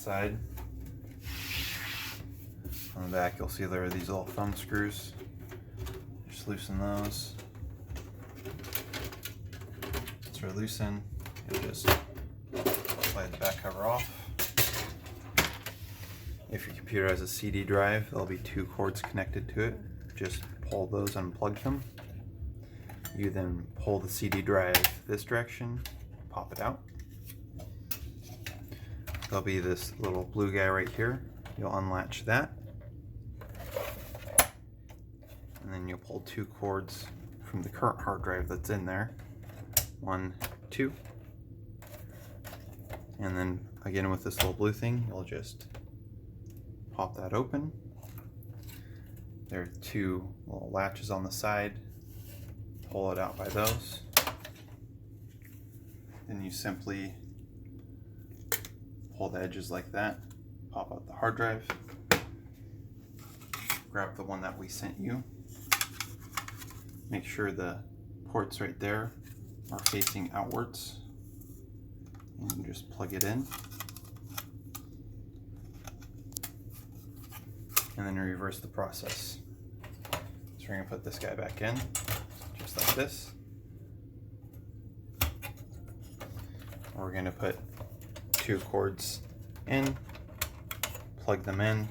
side. On the back you'll see there are these little thumb screws. Just loosen those. Once they're loosened, you'll just slide the back cover off. If your computer has a CD drive, there'll be 2 cords connected to it. Just pull those and plug them. You then pull the CD drive this direction, pop it out. There'll be this little blue guy right here. You'll unlatch that. And then you'll pull 2 cords from the current hard drive that's in there. 1, 2. And then again with this little blue thing, you'll just pop that open. There are 2 little latches on the side. Pull it out by those. Then you simply pull the edges like that, pop out the hard drive, grab the one that we sent you. Make sure the ports right there are facing outwards, and just plug it in. And then reverse the process. So we're going to put this guy back in, just like this. We're going to put 2 cords in, plug them in,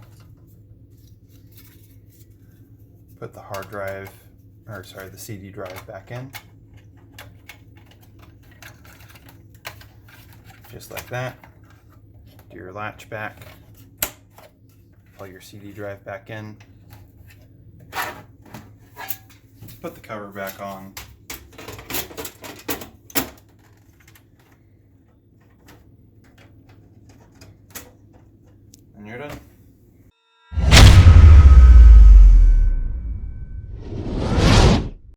put the hard drive, or sorry, the CD drive back in. Just like that. Do your latch back. Plug your CD drive back in. Put the cover back on. And you're done.